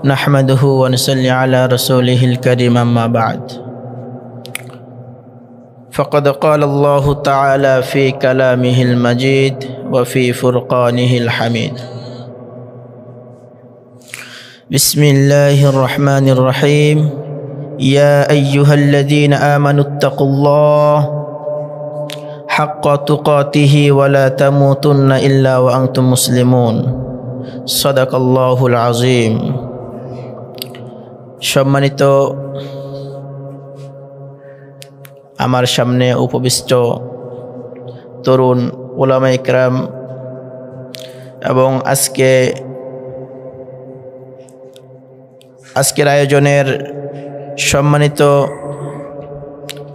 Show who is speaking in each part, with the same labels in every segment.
Speaker 1: نحمده ونصلي على رسوله الكريم أما بعد فقد قال الله تعالى في كلامه المجيد وفي فرقانه الحميد بسم الله الرحمن الرحيم يا أيها الذين آمنوا اتقوا الله حق تقاته ولا تموتن إلا وأنتم مسلمون صدق الله العظيم সম্মানিত আমার সামনে উপবিষ্ট তরুণ উলামা ইকরাম এবং আজকের আয়োজনের সম্মানিত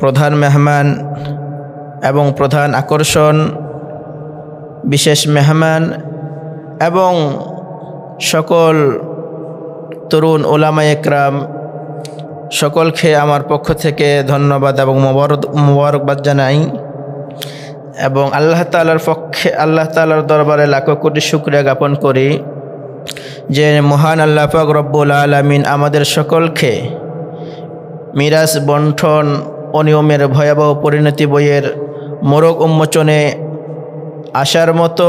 Speaker 1: প্রধান মেহমান এবং প্রধান আকর্ষণ বিশেষ মেহমান এবং সকল তরুণ উলামা ইকরাম সকলকে আমার পক্ষ থেকে ধন্যবাদ এবং মোবারকবাদ জানাই এবং আল্লাহ তাআলার দরবারে লাখো কোটি শুকরিয়া জ্ঞাপন করি যে মহান আল্লাহ পাক রব্বুল আলামিন আমাদের সকলকে মিরাজ বন্টন অনিয়মের ভয়াবহ পরিণতি বইয়ের মোড়ক উন্মোচনে আসার মতো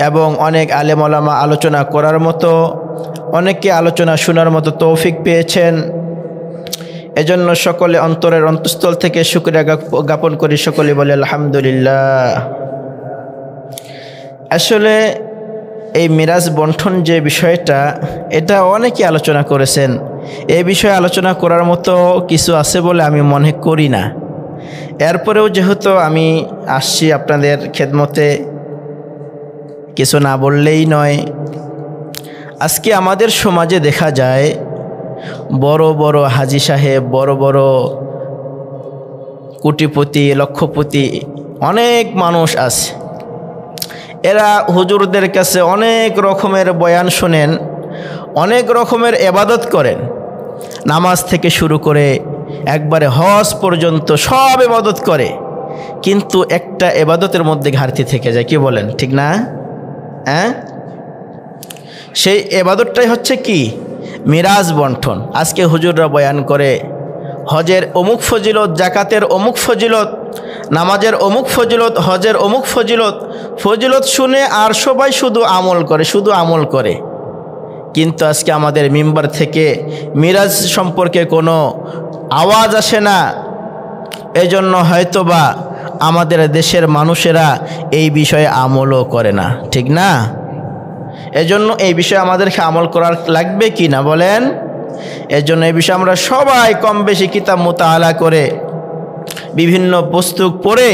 Speaker 1: এবং অনেক আলেম ওলামা আলোচনা করার মতো অনেককে আলোচনা শোনার মতো তৌফিক পেয়েছেন। এজন্য সকলে অন্তরের অন্তঃস্থল থেকে শুকরিয়া জ্ঞাপন করি, সকলে বলে আলহামদুলিল্লাহ। আসলে এই মিরাজ বন্টন যে বিষয়টা, এটা অনেকে আলোচনা করেছেন। এই বিষয়ে আলোচনা করার মতো কিছু আছে বলে আমি মনে করি না। এরপরেও যেহেতু আমি আসছি আপনাদের খেদমতে, কিছু না বললেই নয়। আজকে আমাদের সমাজে দেখা যায় বড় বড় হাজী সাহেব, বড় বড় কোটিপতি, লক্ষপতি অনেক মানুষ আছে। এরা হুজুরদের কাছে অনেক রকমের বয়ান শোনেন, অনেক রকমের ইবাদত করেন, নামাজ থেকে শুরু করে একবারে হজ পর্যন্ত সব ইবাদত করে, কিন্তু একটা ইবাদতের মধ্যে ঘাটতি থেকে যায়। কি বলেন, ঠিক না? হ্যাঁ, সেই ইবাদতটাই হচ্ছে কি? মিরাজ বন্টন। আজকে হুজুররা বয়ান করে হজের অমুক ফজিলত, জাকাতের অমুক ফজিলত, নামাজের অমুক ফজিলত, হজের অমুক ফজিলত। ফজিলত শুনে আর সবাই শুধু আমল করে, কিন্তু আজকে আমাদের মিম্বার থেকে মিরাজ সম্পর্কে কোনো আওয়াজ আসে না। এজন্য হয়তোবা আমাদের দেশের মানুষেরা এই বিষয়ে আমলও করে না, ঠিক না? এজন্য এই বিষয়ে আমাদেরকে আমল করার লাগবে কি না বলেন? এজন্য এই বিষয়ে আমরা সবাই কম বেশি কিতাব মুতাআলা করে, বিভিন্ন পুস্তক পড়ে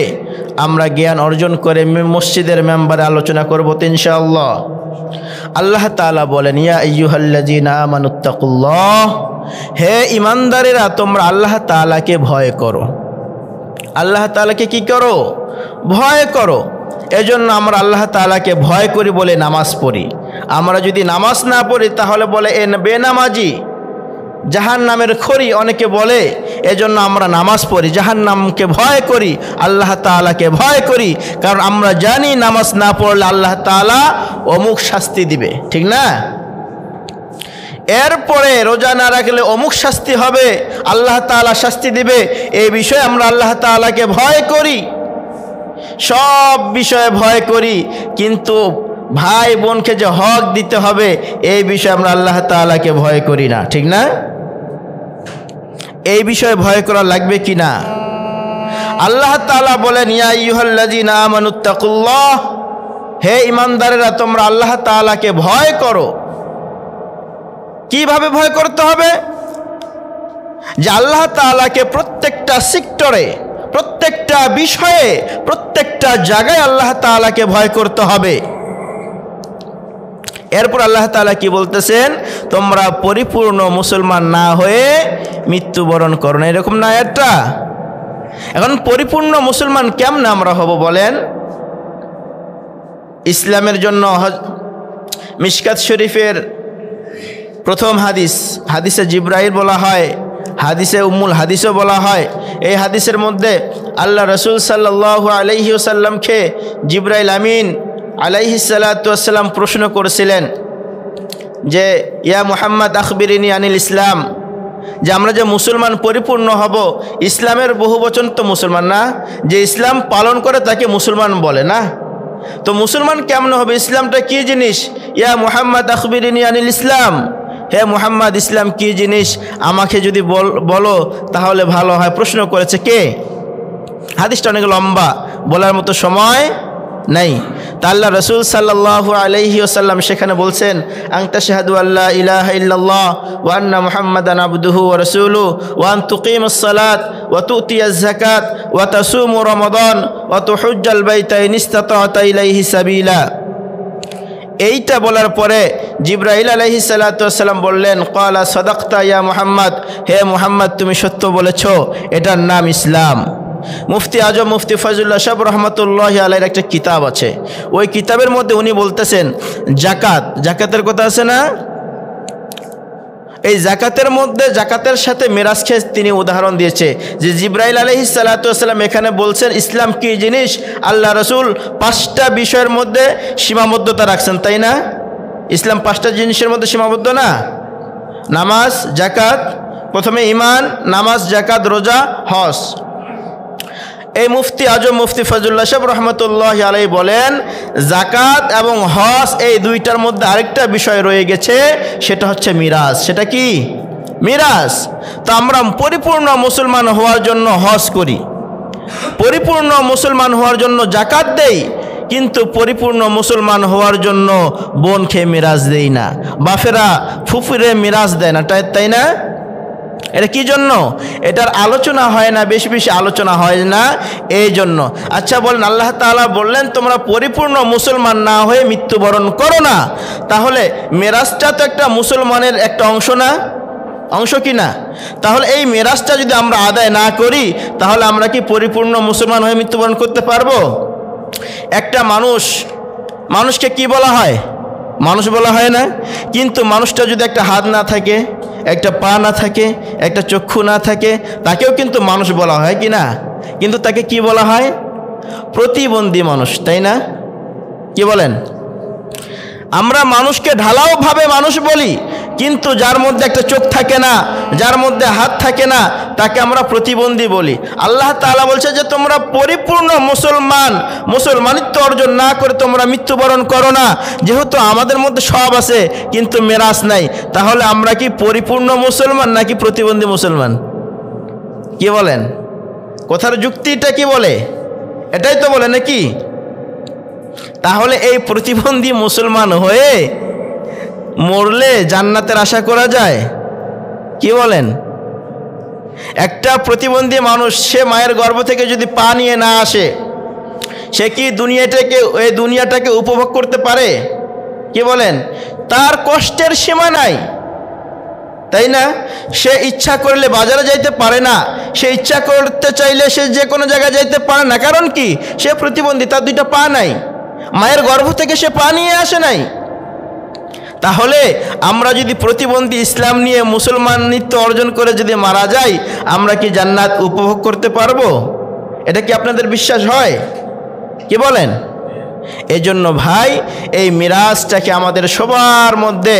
Speaker 1: আমরা জ্ঞান অর্জন করে মসজিদের মেম্বারে আলোচনা করব ইনশাআল্লাহ। আল্লাহ তাআলা বলেন, ইয়া আইয়ুহাল্লাযীনা আমানুত্তাকুল্লাহ, হে ঈমানদারেরা তোমরা আল্লাহ তাআলাকে ভয় করো। আল্লাহ তাআলাকে কি করো? ভয় করো। এজন্য আমরা আল্লাহ তাআলাকে ভয় করি বলে নামাজ পড়ি। আমরা যদি নামাজ না পড়ি তাহলে বলে এ বেনামাজি, জাহান্নামের খড়ি অনেকে বলে। এজন্য আমরা নামাজ পড়ি, জাহান্নামকে ভয় করি, আল্লাহ তাআলাকে ভয় করি, কারণ আমরা জানি নামাজ না পড়লে আল্লাহ তাআলা অমুক শাস্তি দিবে, ঠিক না? এরপরে রোজা না রাখলে অমুক শাস্তি হবে, আল্লাহ তাআলা শাস্তি দিবে। এই বিষয়ে আমরা আল্লাহ তাআলাকে ভয় করি, সব বিষয়ে ভয় করি, কিন্তু ভাই বোনকে যে হক দিতে হবে এই বিষয়ে আমরা আল্লাহ তাআলাকে ভয় করি না, ঠিক না? এই বিষয়ে ভয় করা লাগবে কি না? আল্লাহ তাআলা বলেন, ইয়া আইয়ুহাল্লাযীনা আমানুত্তাকুল্লাহ, হে ঈমানদারেরা তোমরা আল্লাহ তাআলাকে ভয় করো। কিভাবে ভয় করতে হবে? যে আল্লাহ তাআলাকে প্রত্যেকটা সেক্টরে, প্রত্যেকটা বিষয়ে, প্রত্যেকটা জায়গায় আল্লাহ তাআলাকে ভয় করতে হবে। এরপর আল্লাহ তাআলা কি বলতেছেন? তোমরা পরিপূর্ণ মুসলমান না হয়ে মৃত্যুবরণ করো না, এরকম না একটা। এখন পরিপূর্ণ মুসলমান কেমনে আমরা হব বলেন? ইসলামের জন্য মিশকাত শরীফের প্রথম হাদিসে জিব্রাইল বলা হয়, হাদিসে উম্মুল হাদিসও বলা হয়। এই হাদিসের মধ্যে আল্লাহ রসুল সাল্লাল্লাহু আলাইহি ওয়াসাল্লামকে জিব্রাইল আমিন আলাইহিস সালাতু ওয়াস সালাম প্রশ্ন করেছিলেন যে ইয়া মুহাম্মদ আখবিরিনি আনিল ইসলাম, যে আমরা যে মুসলমান পরিপূর্ণ হব, ইসলামের বহু বচন তো মুসলমান না, যে ইসলাম পালন করে তাকে মুসলমান বলে না। তো মুসলমান কেমন হবে, ইসলামটা কি জিনিস? ইয়া মুহাম্মদ আখবিরিনি আনিল ইসলাম, হে মুহাম্মদ ইসলাম কি জিনিস আমাকে যদি বলো তাহলে ভালো হয়। প্রশ্ন করেছে কে? হাদিসটা অনেক লম্বা, বলার মতো সময় নেই। তা আল্লাহ রসুল সাল্লাল্লাহু আলাইহি ওয়াসাল্লাম সেখানে বলছেন, আনতা শাহাদু আল্লা ইলাহা ইল্লাল্লাহ ওয়া আন্না মুহাম্মাদান আবদুহু ওয়া রাসূলুহু ওয়া আন তুকিমাস সালাত ওয়া তুতিয়াজ যাকাত ওয়া তাসুমু রমাদান ওয়া তুহুজ্জাল বাইতা ইন ইসতাতা'তা ইলাইহি সাবিলা। এইটা বলার পরে জিবরাইল আলাইহিস সালাতু ওয়াস সালাম বললেন, ক্বালা সাদাকতা ইয়া মুহাম্মদ, হে মুহাম্মদ তুমি সত্য বলেছ, এটার নাম ইসলাম। মুফতি আজম মুফতি ফয়জুল্লাহ সাহেব রহমতুল্লাহি আলাইহির একটা কিতাব আছে, ওই কিতাবের মধ্যে উনি বলতেছেন জাকাতের কথা আছে না, এই জাকাতের মধ্যে জাকাতের সাথে মিরাজকে তিনি উদাহরণ দিয়েছে যে জিবরাইল আলাইহিস সালাতু ওয়াস সালাম এখানে বলছেন ইসলাম কি জিনিস, আল্লাহ রসুল 5টা বিষয়ের মধ্যে সীমাবদ্ধতা রাখছেন, তাই না? ইসলাম 5টা জিনিসের মধ্যে সীমাবদ্ধ না? নামাজ, জাকাত, প্রথমে ঈমান, নামাজ, জাকাত, রোজা, হজ। এই মুফতি আজম মুফতি ফয়জুল্লাহ সাহেব রহমতুল্লাহ আলাইহি বলেন জাকাত এবং হজ এই দুইটার মধ্যে আরেকটা বিষয় রয়ে গেছে, সেটা হচ্ছে মিরাজ। সেটা কি? মিরাজ। তো আমরা পরিপূর্ণ মুসলমান হওয়ার জন্য হজ করি, পরিপূর্ণ মুসলমান হওয়ার জন্য জাকাত দেই, কিন্তু পরিপূর্ণ মুসলমান হওয়ার জন্য বোনকে মিরাজ দেই না, বাফেরা ফুফুরে মিরাজ দেয় না, তাই না? এটা কি জন্য? এটার আলোচনা হয় না, বেশি বেশি আলোচনা হয় না, এই জন্য। আচ্ছা বলেন, আল্লাহ তাআলা বললেন তোমরা পরিপূর্ণ মুসলমান না হয়ে মৃত্যুবরণ করো না, তাহলে মিরাজটা তো একটা মুসলমানের একটা অংশ না, অংশ কি না? তাহলে এই মিরাজটা যদি আমরা আদায় না করি তাহলে আমরা কি পরিপূর্ণ মুসলমান হয়ে মৃত্যুবরণ করতে পারবো? একটা মানুষকে কি বলা হয়? মানুষ বলা হয় না? কিন্তু মানুষটা যদি একটা হাত না থাকে, একটা পা না থাকে, একটা চক্ষু না থাকে, তাকেও কিন্তু মানুষ বলা হয় কি না? কিন্তু তাকে কি বলা হয়? প্রতিবন্ধী মানুষ, তাই না? কি বলেন? আমরা মানুষকে ঢালাওভাবে মানুষ বলি, কিন্তু যার মধ্যে একটা চোখ থাকে না, যার মধ্যে হাত থাকে না, তাকে আমরা প্রতিবন্ধী বলি। আল্লাহ তাআলা বলছে যে তোমরা পরিপূর্ণ মুসলমানিত্ব অর্জন না করে তোমরা মৃত্যুবরণ করো না। যেহেতু আমাদের মধ্যে সব আছে কিন্তু মিরাজ নাই, তাহলে আমরা কি পরিপূর্ণ মুসলমান নাকি প্রতিবন্ধী মুসলমান? কি বলেন? কথার যুক্তিটা কি বলে? এটাই তো বলে নাকি? তাহলে এই প্রতিবন্ধী মুসলমান হয়ে মরলে জান্নাতের আশা করা যায়? কি বলেন? একটা প্রতিবন্ধী মানুষ, সে মায়ের গর্ভ থেকে যদি পা নিয়ে না আসে, সে কি দুনিয়াটাকে উপভোগ করতে পারে? কি বলেন? তার কষ্টের সীমা নাই, তাই না? সে ইচ্ছা করলে বাজারে যাইতে পারে না, সে ইচ্ছা করতে চাইলে সে যে কোনো জায়গায় যাইতে পারে না। কারণ কি? সে প্রতিবন্ধী, তার 2টা পা নাই, মায়ের গর্ভ থেকে সে পা নিয়ে আসে নাই। তাহলে আমরা যদি প্রতিবন্ধী ইসলাম নিয়ে মুসলমানিত্ব অর্জন করে যদি মারা যাই, আমরা কি জান্নাত উপভোগ করতে পারবো? এটা কি আপনাদের বিশ্বাস হয়? কি বলেন? এজন্য ভাই, এই মিরাজটাকে আমাদের সবার মধ্যে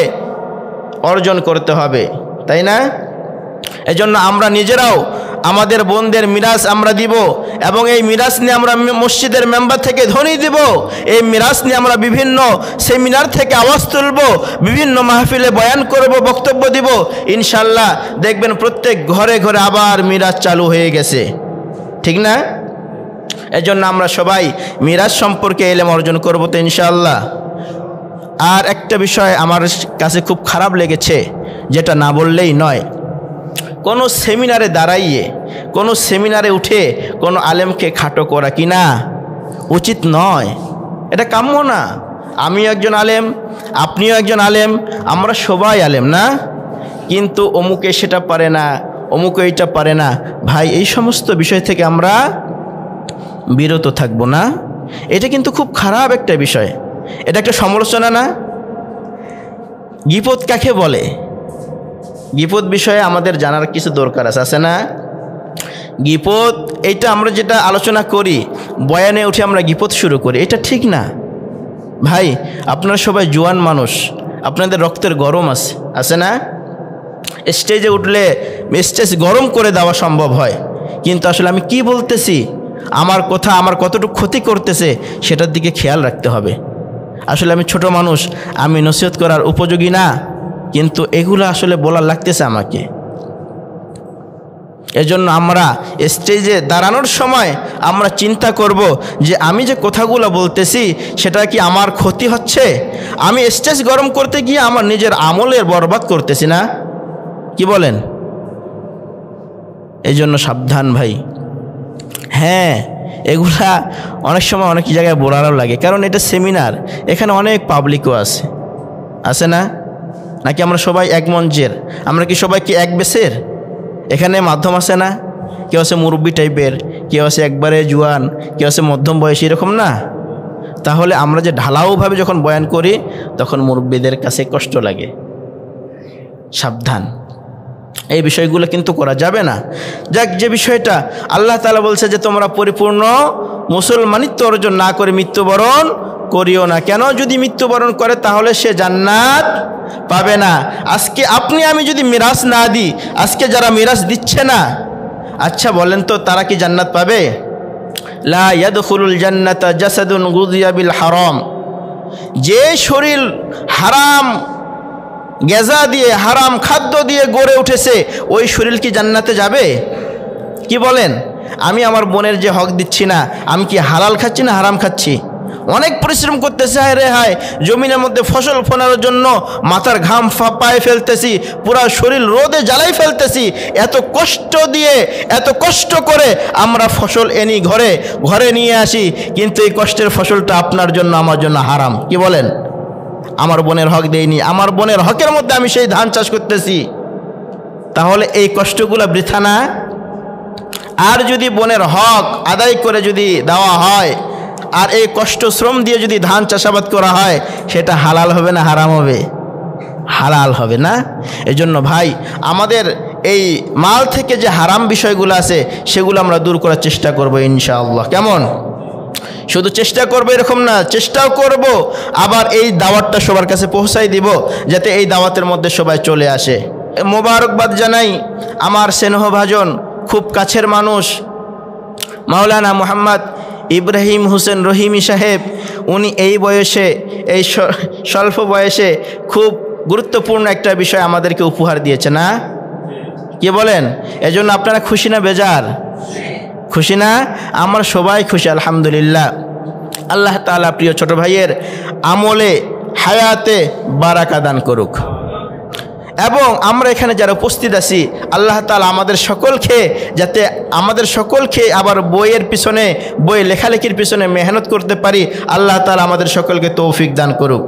Speaker 1: অর্জন করতে হবে, তাই না? এজন্য আমরা নিজেরাও আমাদের বোনদের মিরাজ আমরা দিব, এবং এই মিরাজ নিয়ে আমরা মসজিদের মেম্বার থেকে ধ্বনি দিব, এই মিরাজ নিয়ে আমরা বিভিন্ন সেমিনার থেকে আওয়াজ তুলব, বিভিন্ন মাহফিলে বয়ান করব, বক্তব্য দিব। ইনশাল্লাহ দেখবেন প্রত্যেক ঘরে ঘরে আবার মিরাজ চালু হয়ে গেছে, ঠিক না? এজন্য আমরা সবাই মিরাজ সম্পর্কে ইলম অর্জন করব তো ইনশাআল্লাহ। আর একটা বিষয় আমার কাছে খুব খারাপ লেগেছে, যেটা না বললেই নয়। কোনো সেমিনারে দাঁড়াইয়ে, কোনো সেমিনারে উঠে কোনো আলেমকে খাটো করা কি না উচিত নয়, এটা কাম্য না। আমিও একজন আলেম, আপনিও একজন আলেম, আমরা সবাই আলেম না? কিন্তু অমুকে সেটা পারে না, অমুকে এইটা পারে না। ভাই, এই সমস্ত বিষয় থেকে আমরা বিরত থাকবো না? এটা কিন্তু খুব খারাপ একটা বিষয়, এটা একটা সমালোচনা না? গীপত কাকে বলে? গীপত বিষয়ে আমাদের জানার কিছু দরকার আছে না? গীপত, এইটা আমরা যেটা আলোচনা করি, বয়ানে উঠে আমরা গীপত শুরু করি, এটা ঠিক না। ভাই, আপনারা সবাই জোয়ান মানুষ, আপনাদের রক্তের গরম আছে না? স্টেজে উঠলে স্টেজ গরম করে দেওয়া সম্ভব হয়, কিন্তু আসলে আমি কি বলতেছি, আমার কথা আমার কতটুকু ক্ষতি করতেছে সেটার দিকে খেয়াল রাখতে হবে। আসলে আমি ছোট মানুষ, আমি নসিহত করার উপযোগী না, কিন্তু এগুলো আসলে বলার লাগতেছে আমাকে। এজন্য আমরা স্টেজে দাঁড়ানোর সময় আমরা চিন্তা করব যে আমি যে কথাগুলো বলতেছি সেটা কি আমার ক্ষতি হচ্ছে? আমি স্টেজ গরম করতে গিয়ে আমার নিজের আমলের বরবাদ করতেছি না? কি বলেন? এই জন্য সাবধান ভাই। হ্যাঁ, এগুলা অনেক সময় অনেক জায়গায় বলারও লাগে, কারণ এটা সেমিনার, এখানে অনেক পাবলিকও আছে না? নাকি আমরা সবাই এক মঞ্চের? আমরা কি সবাই কি এক বেসের? এখানে মাধ্যম আছে না? কেউ আছে মুরব্বী টাইপের, কেউ আছে একবারে জুয়ান, কেউ আছে মধ্যম বয়সী, এরকম না? তাহলে আমরা যে ঢালাওভাবে যখন বয়ান করি তখন মুরব্বীদের কাছে কষ্ট লাগে। সাবধান, এই বিষয়গুলো কিন্তু করা যাবে না। যাক, যে বিষয়টা আল্লাহ তাআলা বলছে যে তোমরা পরিপূর্ণ মুসলমানিত্ব অর্জন না করে মৃত্যুবরণ করিও না। কেন? যদি মৃত্যুবরণ করে তাহলে সে জান্নাত পাবে না। আজকে আপনি আমি যদি মিরাজ না দিই, আজকে যারা মিরাজ দিচ্ছে না, আচ্ছা বলেন তো তারা কি জান্নাত পাবে? লা ইয়াদখুলুল জান্নাতা জাসাদুন গুযিয়া বিল হারাম। যে শরীর হারাম গেজা দিয়ে, হারাম খাদ্য দিয়ে গড়ে উঠেছে, ওই শরীর কি জান্নাতে যাবে? কি বলেন? আমি আমার বোনের যে হক দিচ্ছি না, আমি কি হালাল খাচ্ছি না হারাম খাচ্ছি? অনেক পরিশ্রম করতেছে, হায় রে হায়, জমিনের মধ্যে ফসল ফলানোর জন্য মাথার ঘাম পায়ে ফেলতেছি, পুরা শরীর রোদে জ্বালাই ফেলতেছি, এত কষ্ট দিয়ে এত কষ্ট করে আমরা ফসল এনি ঘরে নিয়ে আসি, কিন্তু এই কষ্টের ফসলটা আপনার জন্য আমার জন্য হারাম। কি বলেন? আমার বোনের হক দেয়নি, আমার বোনের হকের মধ্যে আমি সেই ধান চাষ করতেছি, তাহলে এই কষ্টগুলো বৃথা না? আর যদি বোনের হক আদায় করে যদি দেওয়া হয়, আর এই কষ্ট শ্রম দিয়ে যদি ধান চাষাবাদ করা হয়, সেটা হালাল হবে না হারাম হবে? হালাল হবে না? এজন্য ভাই, আমাদের এই মাল থেকে যে হারাম বিষয়গুলো আছে সেগুলো আমরা দূর করার চেষ্টা করব ইনশাআল্লাহ। কেমন? শুধু চেষ্টা করবো এরকম না, চেষ্টাও করব, আবার এই দাওয়াতটা সবার কাছে পৌঁছাই দিব, যাতে এই দাওয়াতের মধ্যে সবাই চলে আসে। মোবারকবাদ জানাই আমার স্নেহভাজন, খুব কাছের মানুষ, মাওলানা মোহাম্মদ ইব্রাহিম হোসেন রহিমি সাহেব। উনি এই বয়সে, এই স্বল্প বয়সে খুব গুরুত্বপূর্ণ একটা বিষয় আমাদেরকে উপহার দিয়েছে না? কি বলেন? এজন্য আপনারা খুশি না বেজার? খুশি না? আমরা সবাই খুশি আলহামদুলিল্লাহ। আল্লাহ তাআলা প্রিয় ছোট ভাইয়ের আমলে হায়াতে বারাকা দান করুক, এবং আমরা এখানে যারা উপস্থিত আছি আল্লাহ তাআলা আমাদের সকলকে আবার বইয়ের পিছনে, বই লেখালেখির পিছনে মেহনত করতে পারি, আল্লাহ তাআলা আমাদের সকলকে তৌফিক দান করুক।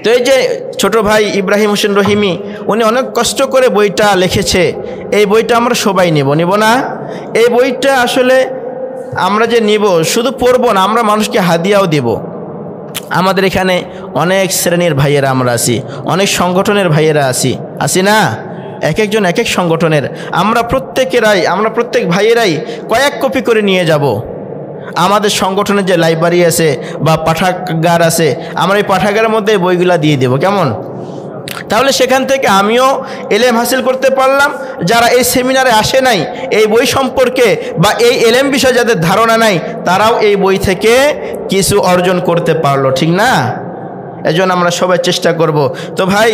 Speaker 1: তো এই যে ছোট ভাই ইব্রাহিম হোসেন রহিমি, উনি অনেক কষ্ট করে বইটা লিখেছে। এই বইটা আমরা সবাই নিব না? এই বইটা আসলে আমরা যে নিব, শুধু পড়বো না, আমরা মানুষকে হাদিয়াও দেব। আমাদের এখানে অনেক শ্রেণীর ভাইয়েরা আমরা আছি, অনেক সংগঠনের ভাইয়েরা আছি না? এক একজন এক এক সংগঠনের। আমরা প্রত্যেক ভাইয়েরাই কয়েক কপি করে নিয়ে যাব। আমাদের সংগঠনের যে লাইব্রেরি আছে বা পাঠাগার আছে, আমরা এই পাঠাগারের মধ্যে বইগুলা দিয়ে দেব। কেমন? তাহলে সেখান থেকে আমিও এলেম হাসিল করতে পারলাম, যারা এই সেমিনারে আসে নাই, এই বই সম্পর্কে বা এই এলেম বিষয়ে যাদের ধারণা নাই, তারাও এই বই থেকে কিছু অর্জন করতে পারলো, ঠিক না? এজন্য আমরা সবাই চেষ্টা করব। তো ভাই,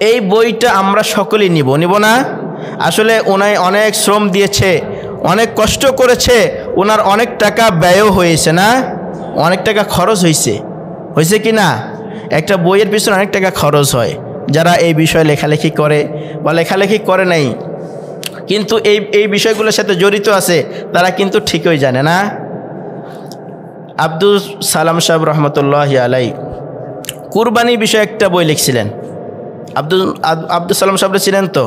Speaker 1: এই বইটা আমরা সকলেই নিব না? আসলে ওনাই অনেক শ্রম দিয়েছে, অনেক কষ্ট করেছে, ওনার অনেক টাকা ব্যয়ও হয়েছে না? অনেক টাকা খরচ হয়েছে কি না? একটা বইয়ের পিছনে অনেক টাকা খরচ হয়। যারা এই বিষয়ে লেখালেখি করে বা লেখালেখি করে নাই কিন্তু এই বিষয়গুলোর সাথে জড়িত আছে, তারা কিন্তু ঠিকই জানে না। আব্দুল সালাম সাহেব রহমতুল্লাহি আলাইহি কুরবানি বিষয়ে একটা বই লিখছিলেন। আব্দুল সালাম সাহেবরা ছিলেন তো?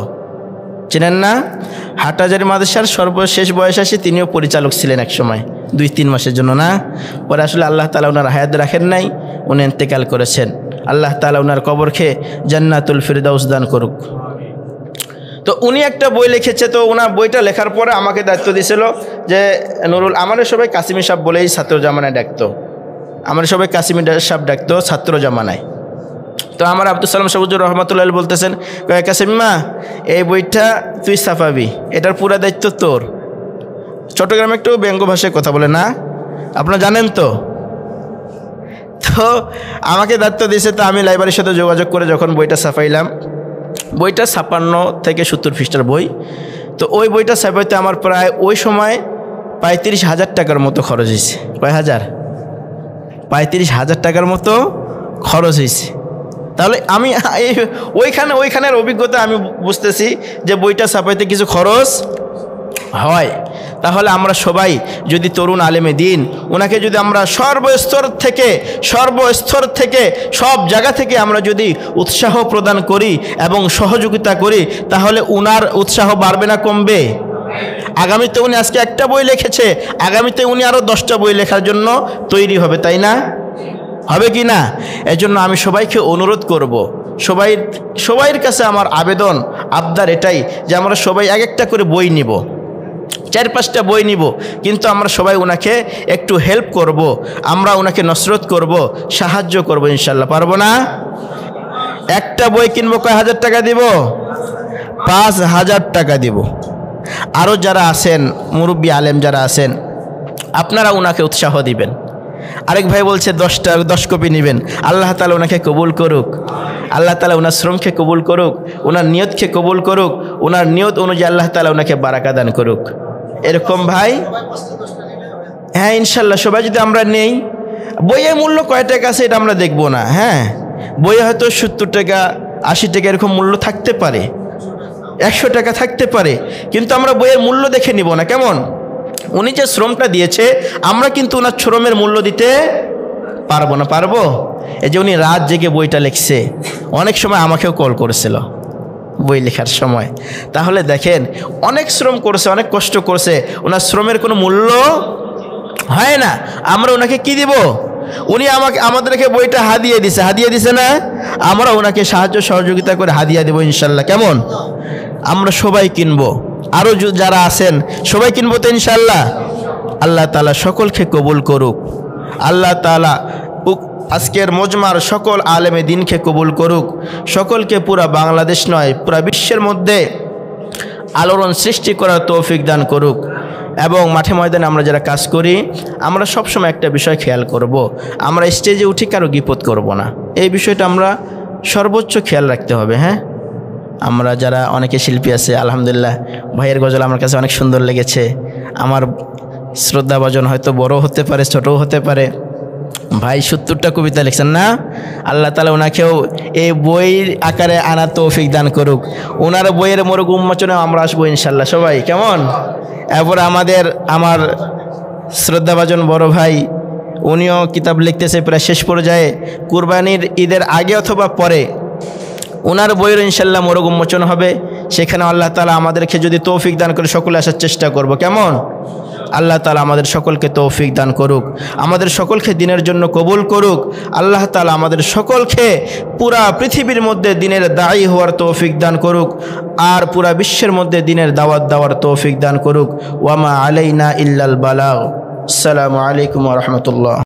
Speaker 1: চেনেন না? হাটহাজারী মাদ্রাসার সর্বশেষ বয়স আসে তিনিও পরিচালক ছিলেন এক সময়, 2-3 মাসের জন্য না? পরে আসলে আল্লাহ তাআলা ওনার হায়াত রাখেন নাই, উনি ইন্তেকাল করেছেন। আল্লাহ তাআলা ওনার কবরকে জান্নাতুল ফিরদাউস দান করুক। তো উনি একটা বই লিখেছে, তো ওনার বইটা লেখার পরে আমাকে দায়িত্ব দিয়েছিল যে নুরুল, আমাদের সবাই কাসিমি সাহেব বলেই ছাত্র জামানায় ডাকতো, আমাদের সবাই কাসিমি সাহেব ডাকতো ছাত্র জামানায়। তো আমার আব্দুল সালাম সাহুজুর রহমতুল্লাহ বলতেছেন, কাসেমিমা এই বইটা তুই ছাপাবি, এটার পুরা দায়িত্ব তোর। চট্টগ্রামে একটু ব্যঙ্গ ভাষায় কথা বলে না, আপনারা জানেন তো। তো আমাকে দায়িত্ব দিয়েছে, তো আমি লাইব্রেরির সাথে যোগাযোগ করে যখন বইটা ছাপাইলাম, বইটা 56 থেকে 70 পৃষ্ঠার বই। তো ওই বইটা ছাপাইতে আমার প্রায় ওই সময় 35,000 টাকার মতো খরচ হয়েছে। কয় হাজার? 35,000 টাকার মতো খরচ হয়েছে। তাহলে আমি ওইখানের অভিজ্ঞতা আমি বুঝতেছি যে বইটা ছাপাইতে কিছু খরচ হয়। তাহলে আমরা সবাই যদি তরুণ আলেমে দিন, ওনাকে যদি আমরা সর্বস্তর থেকে সব জায়গা থেকে আমরা যদি উৎসাহ প্রদান করি এবং সহযোগিতা করি, তাহলে উনার উৎসাহ বাড়বে না কমবে? আগামীতে উনি আজকে একটা বই লিখেছে, আগামীতে উনি আরও 10টা বই লেখার জন্য তৈরি হবে, তাই না? হবে কি না? এজন্য আমি সবাইকে অনুরোধ করব, সবাইয়ের কাছে আমার আবেদন আবদার এটাই যে আমরা সবাই এক একটা করে বই নিব, 4-5টা বই নিব, কিন্তু আমরা সবাই ওনাকে একটু হেল্প করব, আমরা ওনাকে নসরত করব, সাহায্য করব, ইনশাল্লাহ। পারবো না? একটা বই কিনবো কয় হাজার টাকা দিব? 5,000 টাকা দিব। আরও যারা আছেন মুরব্বী আলেম যারা আছেন, আপনারা ওনাকে উৎসাহ দিবেন। আরেক ভাই বলছে 10 কপি নেবেন। আল্লাহ তাআলা ওনাকে কবুল করুক, আল্লাহ তাআলা ওনার শ্রমকে কবুল করুক, ওনার নিয়তকে কবুল করুক, ওনার নিয়ত অনুযায়ী আল্লাহ তাআলা ওনাকে বারাকা দান করুক। এরকম ভাই, হ্যাঁ ইনশাল্লাহ সবাই যদি আমরা নেই, বইয়ের মূল্য কয় টাকা আছে এটা আমরা দেখব না। হ্যাঁ, বইয়ে হয়তো 70 টাকা 80 টাকা এরকম মূল্য থাকতে পারে, 100 টাকা থাকতে পারে, কিন্তু আমরা বইয়ের মূল্য দেখে নিব না। কেমন? উনি যে শ্রমটা দিয়েছে, আমরা কিন্তু ওনার শ্রমের মূল্য দিতে পারবো না। পারবো? এই যে উনি রাত জেগে বইটা লিখছে, অনেক সময় আমাকেও কল করেছিল বই লেখার সময়। তাহলে দেখেন, অনেক শ্রম করছে, অনেক কষ্ট করছে, ওনার শ্রমের কোনো মূল্য হয় না। আমরা ওনাকে কি দিব? উনি আমাদেরকে বইটা হাদিয়া দিছে না? আমরা ওনাকে সাহায্য সহযোগিতা করে হাদিয়া দেব ইনশাল্লাহ। কেমন? আমরা সবাই কিনবো, আরও যারা আছেন সবাই কিনবো তো ইনশাল্লাহ। আল্লাহ তাআলা সকলকে কবুল করুক, আল্লাহ তাআলা আজকের মজমার সকল আলেমে দিনকে কবুল করুক, সকলকে পুরা বাংলাদেশ নয় পুরা বিশ্বের মধ্যে আলোড়ন সৃষ্টি করার তৌফিক দান করুক। এবং মাঠে ময়দানে আমরা যারা কাজ করি, আমরা সবসময় একটা বিষয় খেয়াল করব, আমরা স্টেজে উঠি কারো গিবত করব না। এই বিষয়টা আমরা সর্বোচ্চ খেয়াল রাখতে হবে। হ্যাঁ, আমরা যারা অনেকে শিল্পী আছে, আলহামদুলিল্লাহ ভাইয়ের গজল আমার কাছে অনেক সুন্দর লেগেছে। আমার শ্রদ্ধাভাজন হয়তো বড় হতে পারে, ছোটও হতে পারে। ভাই 70টা কবিতা লিখছেন না? আল্লাহ তাআলা ওনাকেও এই বইয়ের আকারে আনা তৌফিক দান করুক। ওনার বইয়ের মোরগ উন্মোচনে আমরা আসবো ইনশাল্লাহ সবাই। কেমন? এরপর আমার শ্রদ্ধাভাজন বড় ভাই, উনিও কিতাব লিখতেছে প্রায় শেষ পর্যায়ে, কুরবানির ঈদের আগে অথবা পরে ওনার বইয়ের ইনশাল্লাহ মোরগ উন্মোচন হবে। সেখানে আল্লাহ তাআলা আমাদেরকে যদি তৌফিক দান করে সকলে আসার চেষ্টা করব। কেমন? আল্লাহ তাআলা আমাদের সকলকে তৌফিক দান করুক, আমাদের সকলকে দিনের জন্য কবুল করুক। আল্লাহ তাআলা আমাদের সকলকে পুরা পৃথিবীর মধ্যে দিনের দায়ী হওয়ার তৌফিক দান করুক, আর পুরা বিশ্বের মধ্যে দিনের দাওয়াত দেওয়ার তৌফিক দান করুক। ওয়ামা আলাইনা ইল্লাল বালাগ। আসসালামু আলাইকুম ওয়া রাহমাতুল্লাহ।